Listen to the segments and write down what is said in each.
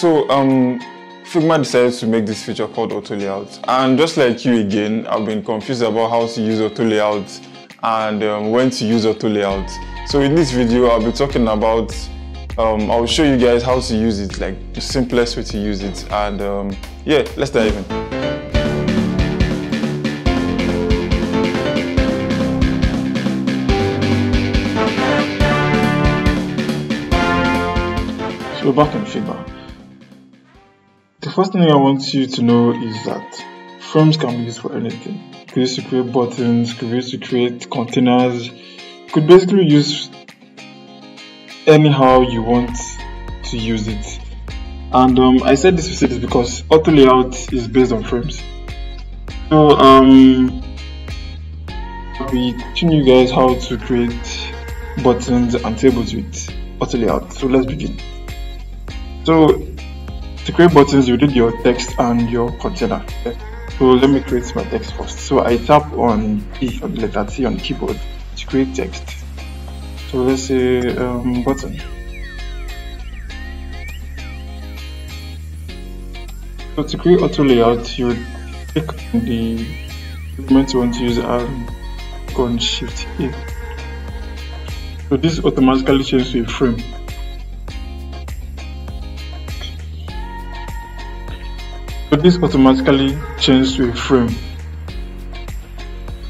So Figma decided to make this feature called Autolayout, and just like you again, I've been confused about how to use Autolayout and when to use Autolayout. So in this video, I'll be talking about I'll show you guys how to use it, like the simplest way to use it, and yeah, let's dive in. So we're back in Figma. The first thing I want you to know is that frames can be used for anything. You could use to create buttons, you could use to create containers. You could basically use anyhow you want to use it. And I said this to say this because Autolayout is based on frames. So I'll be teaching you guys how to create buttons and tables with Autolayout. So let's begin. So to create buttons, you need your text and your container. Okay? So let me create my text first. So I tap on T, on the letter T on the keyboard to create text. So let's say button. So to create Autolayout, you would click on the element you want to use and go on Shift A. So this automatically changes to a frame. So this automatically changes to a frame.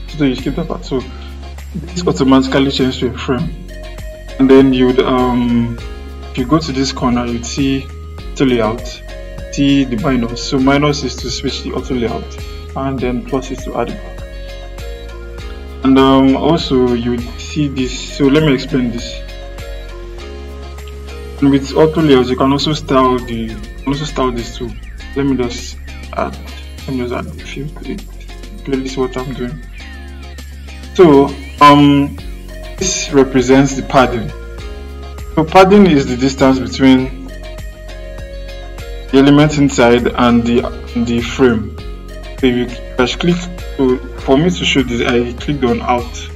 So you skip that part. So this automatically changes to a frame, and then you would if you go to this corner, you'd see Autolayout, see the minus. So minus is to switch the auto layout, and then plus is to add it back. And also you would see this. So let me explain this. And with Autolayout, you can also style this too. Let me just add a few playlist what I'm doing. So this represents the padding. So padding is the distance between the element inside and the frame. So if you just click, so for me to show this, I clicked on Alt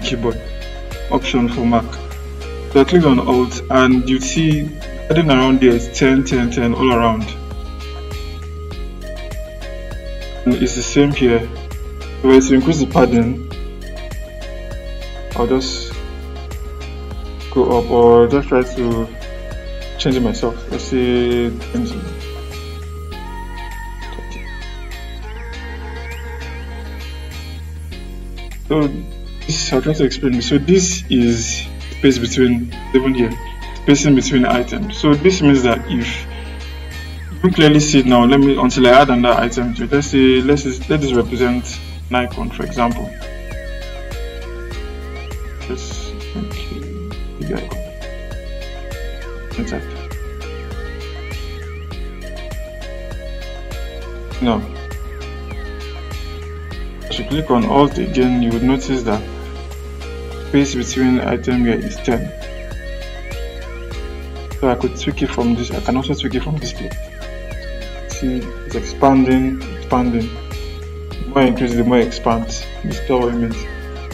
keyboard option for Mac. So I clicked on Alt, and you see padding around there is 10, 10, 10 all around. And it's the same here. So to increase the padding, I'll just go up, or just try to change it myself. Let's say 20. So this, I'll try to explain this. So this is space between, even here, spacing between items. So this means that if you clearly see it now, until I add another item to it. Let this represent an icon, for example. Just big icon. Insert. Now, as you click on Alt again, you would notice that space between item here is 10. So I could tweak it from this. I can also tweak it from this place. See, it's expanding. The more I increase, the more it expands. This is what it means.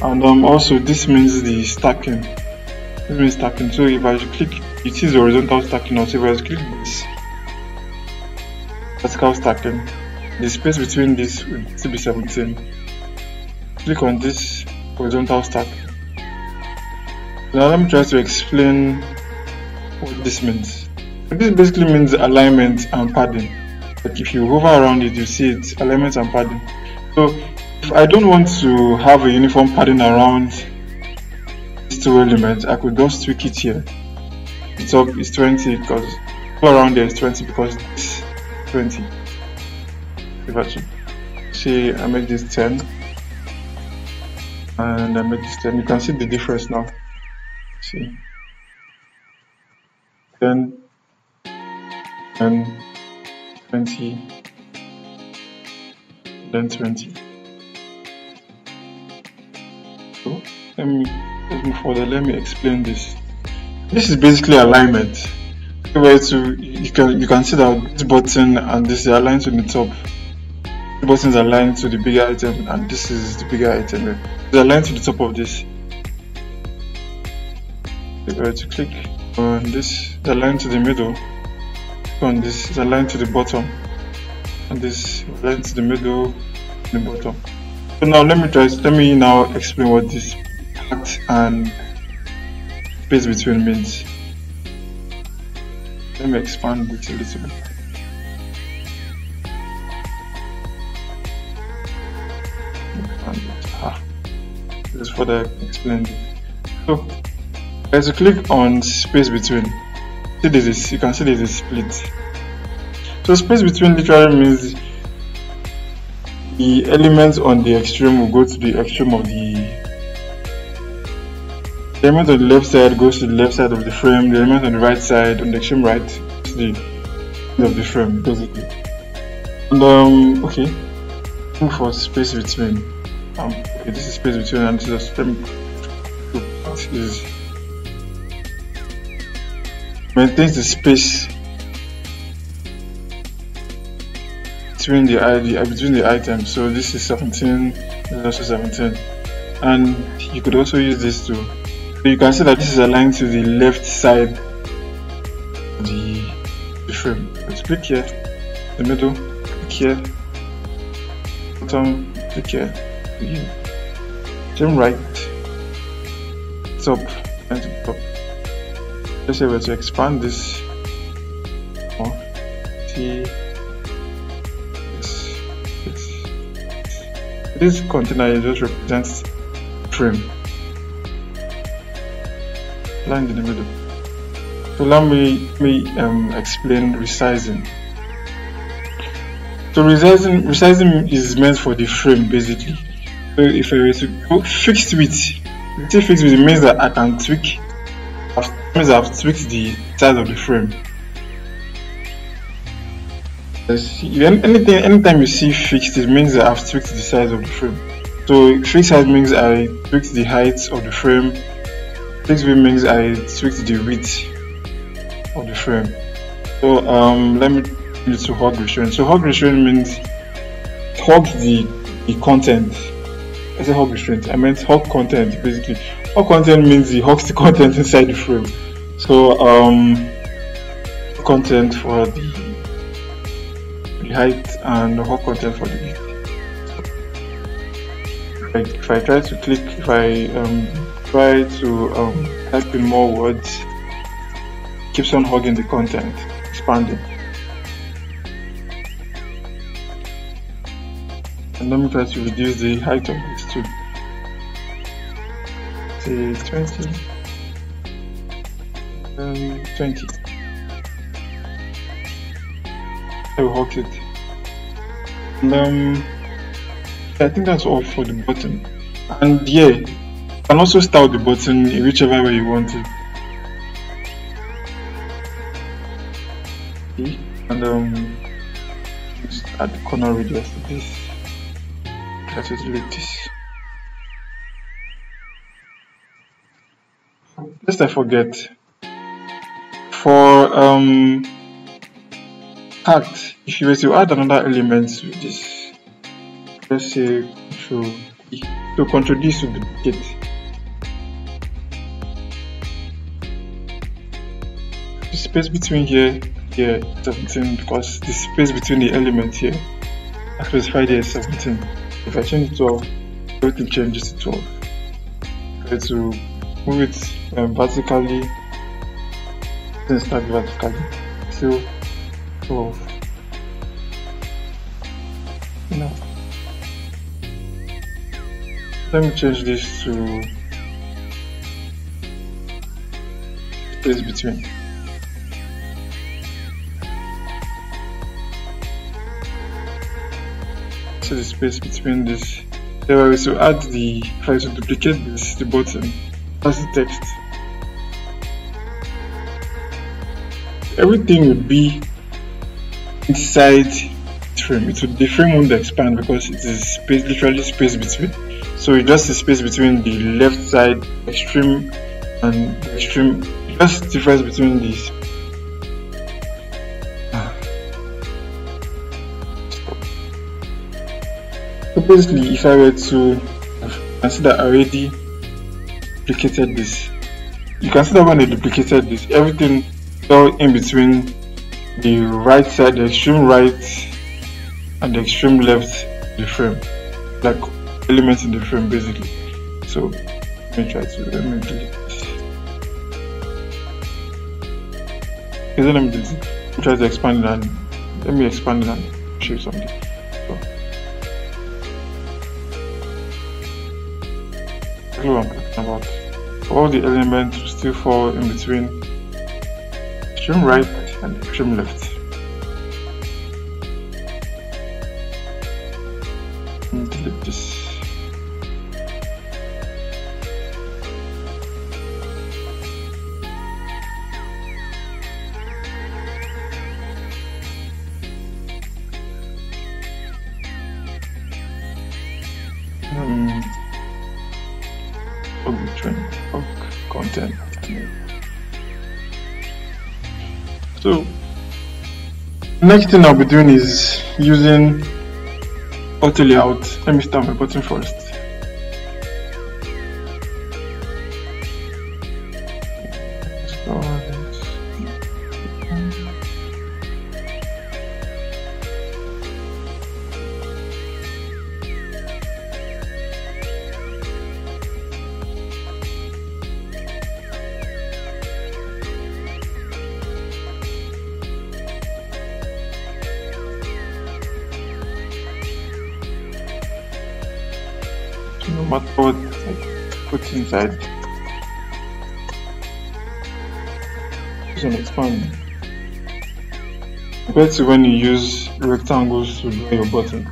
And also this means the stacking. This means stacking. So if I click, it is horizontal stacking. Also, if I click this vertical stacking, the space between this will still be 17. Click on this horizontal stack. Now let me try to explain what this means. This basically means alignment and padding. Like if you hover around it, you see it, alignment and padding. So if I don't want to have a uniform padding around these two elements, I could just tweak it here. The top is 20 because all around there is 20 because this is 20. If I say I make this 10 and I make this 10, you can see the difference now. See, 10 and 20, then 20. So let's move further. Let me explain this. This is basically alignment. Where you can see that this button and this is aligned to the top. The buttons are aligned to the bigger item, and this is the bigger item. It's aligned to the top of this. If I were to click on this, the line to the middle, on this is aligned to the bottom, and this aligned to the middle, the bottom. So now let me now explain what this packed and space between means. Let me expand this a little bit. Let's further explain this. So as you click on space between, see you can see there's a split. So space between literally means the elements on the extreme will go to the extreme of the element on the left side goes to the left side of the frame, the element on the right side, on the extreme right, to the end of the frame, basically. And okay, look for space between. Okay, this is space between, and this is a frame. Is maintains the space between the items. So this is 17, this is also 17, and you could also use this too. So you can see that this is aligned to the left side of the frame. Let's click here, the middle, click here, bottom, click here, turn right, top, and top. Let's say we're to expand this more. See this container just represents frame. Line in the middle. So let me explain resizing. So resizing is meant for the frame basically. So if I were to go fixed width, say fixed width, it means that I can tweak. It means I've tweaked the size of the frame. Anytime you see fixed, it means that I've tweaked the size of the frame. So fixed height means I tweaked the height of the frame. Fixed width means I tweaked the width of the frame. So let me do to hog restraint. So hog restraint means hog the content. I said hog restraint, I meant hog content basically. Hog content means he hogs the content inside the frame. So content for the height and the hog content for the width. If I try to click, if I try to type in more words, it keeps on hogging the content, expanding. And let me try to reduce the height of this too. Say 20. 20. I will hog it. And I think that's all for the button. And yeah, you can also style the button in whichever way you want it. Okay. And just add the corner radius to this. Try to delete this. Lest I forget, for act, if you were to add another element to this, let's say Ctrl E, so Ctrl D to duplicate. The space between here 17, because the space between the elements here I specified here is 17. If I change it to 12, everything changes to 12. Try to move it vertically, then start vertically. So 12. Now let me change this to space between. So the space between this. If I were to add if I were to duplicate this, the button, that's the text. Everything would be inside the frame. The frame won't expand because it is literally space between. So it's just the space between the left side extreme and the extreme. Just the difference between these. So basically, if I were to consider already duplicated this, you can see that when I duplicated this, everything fell in between the right side, the extreme right and the extreme left of the frame, like elements in the frame basically. So let me delete this. Okay, so let me delete it. Let me try to expand it and let me expand it and show you something. So, that's what I'm talking about. All the elements will still fall in between extreme right and extreme left. Let me delete this. Content. So next thing I'll be doing is using Autolayout. Let me start my button first. No matter what I put inside, it's gonna expand. Compared to when you use rectangles to draw your button,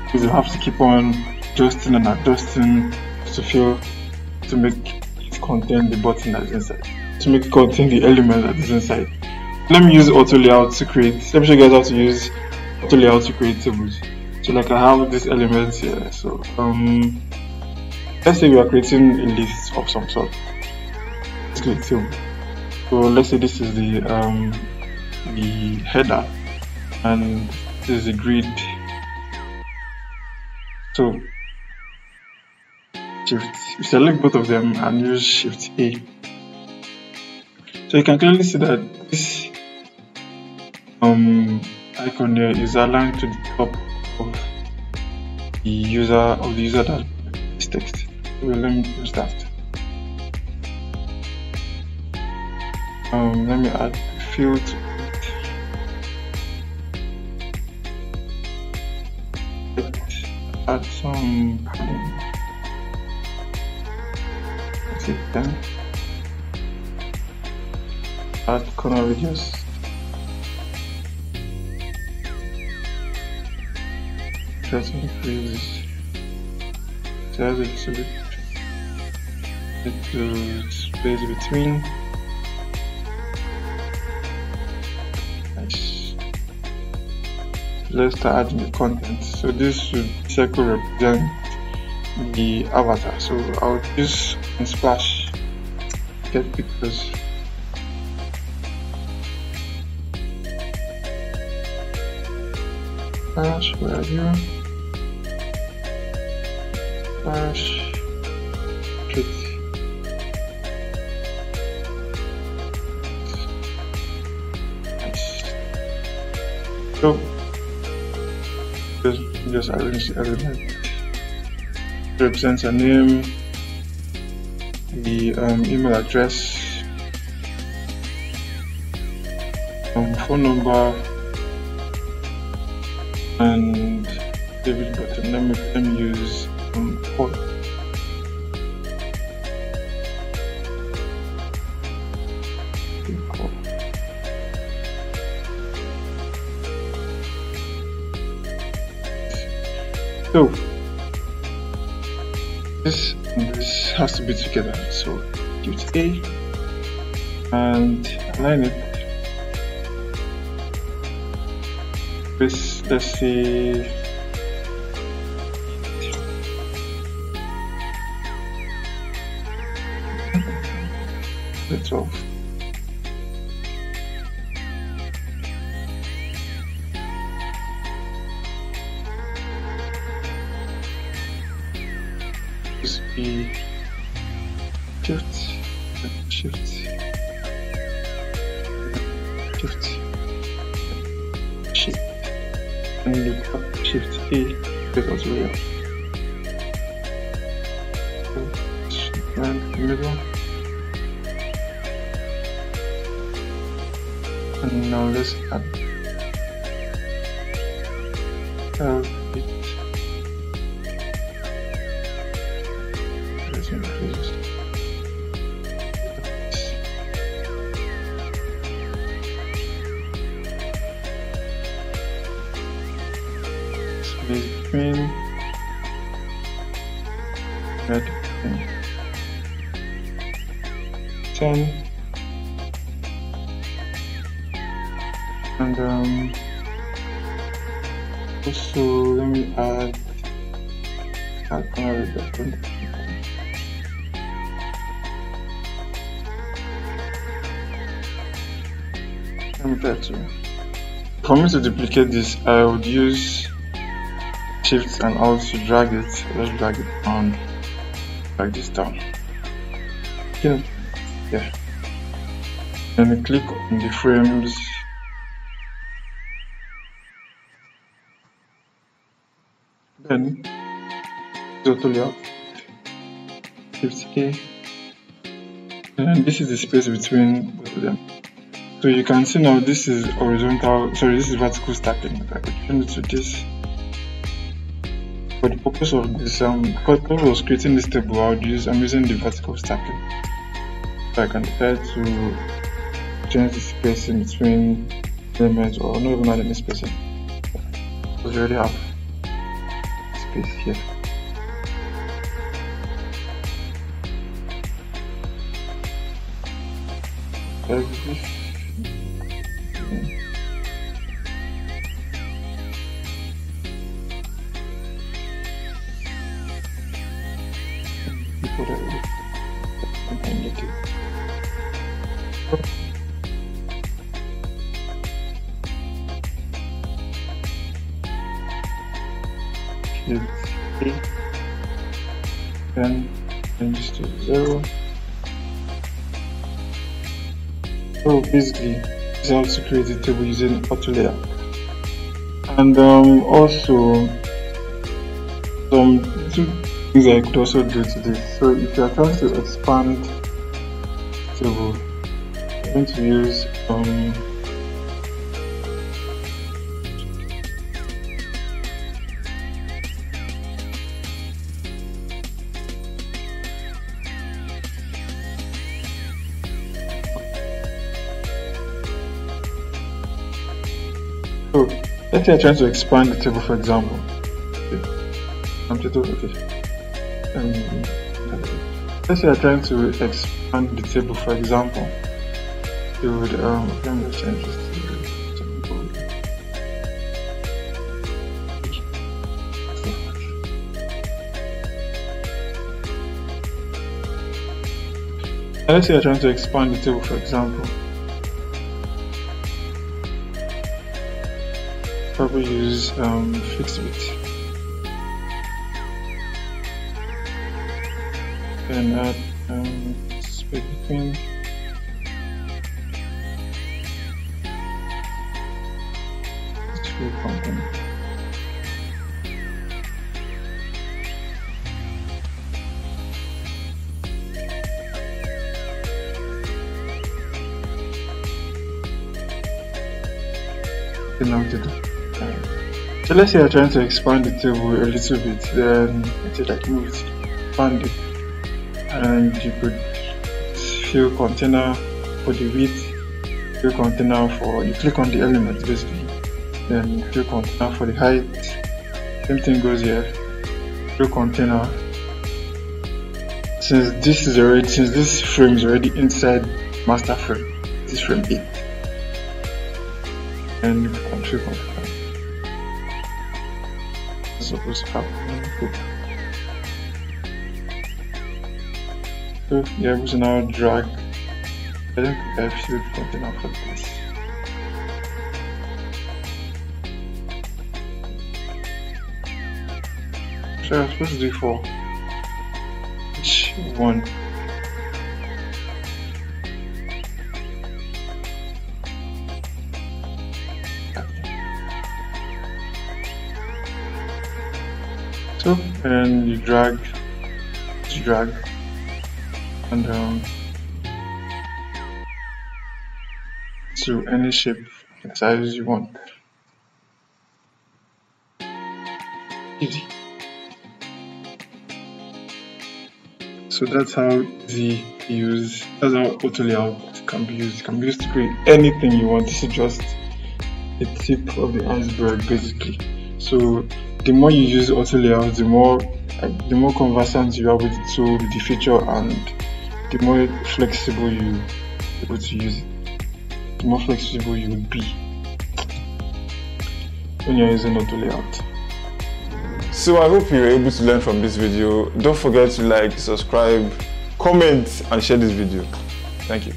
because you have to keep on adjusting and adjusting to make it contain the button that's inside, to make it contain the element that is inside. Let me use Autolayout to create. Let me show you guys how to use Autolayout to create tables. So like I have this element here. So let's say we are creating a list of some sort. Let's create a table. So let's say this is the header and this is the grid. So you select both of them and use Shift A. So you can clearly see that this icon there is aligned to the top of the user that this text. Well, let me use that. Let me add field to it. Add some padding. That's it then. Add corner radius. Try to increase the size a little bit. The space between. Nice. Let's start adding the content. So this should circle represent the avatar. So I'll use Splash. Get pictures. Splash, where are you? Splash. So just arrange the element. It represents a name, the email address, phone number, and David button. Let me use Paul. So this has to be together. So give it A and align it. Let's see. That's 12. Be shift. and you tap Shift A to get Autolayout. Right in the middle. And now let's add it. Let's increase this. Space between red and 10. And also let me add another button. Let me try to. For me to duplicate this, I would use Shift and Alt to drag it. Let's drag it down, drag this down. Okay. Yeah. Then we click on the frames. Then Autolayout, Shift A, and this is the space between both of them. So you can see now this is horizontal, sorry, this is vertical stacking. I could change it to this. For the purpose of this, because I was creating this table, I'm using the vertical stacking. So I can try to change the spacing between elements, or not even add any spacing, because we already have space here. There's this. Before that, I can get it. Then change to 0. So basically, this is how to create a table using Autolayout. And also some two things I could also do to this. So if you are trying to expand table, I'm going to use so let's say I'm trying to expand the table, for example. Let's say I'm trying to expand the table, for example. You would let me change this to let's say I'm trying to expand the table, for example. Probably use Figma. Then add space between. Two components. So let's say you're trying to expand the table a little bit, then let's say like move it, expand it, and you could fill container for the width, fill container for, you click on the element basically, then fill container for the height, same thing goes here, fill container. Since this frame is already inside master frame, this frame 8, and fill container. Supposed to happen. So you're able to now drag. I don't think I should container for this. So I'm supposed to do for each one. So, and you drag, and to any shape and size you want. Easy. So that's how easy to use. That's how Autolayout can be used. It can be used to create anything you want. This is just the tip of the iceberg, basically. So the more you use Autolayout, the more conversant you are with the tool, with the feature, and the more flexible you are able to use it. The more flexible you will be when you're using Autolayout. So I hope you were able to learn from this video. Don't forget to like, subscribe, comment, and share this video. Thank you.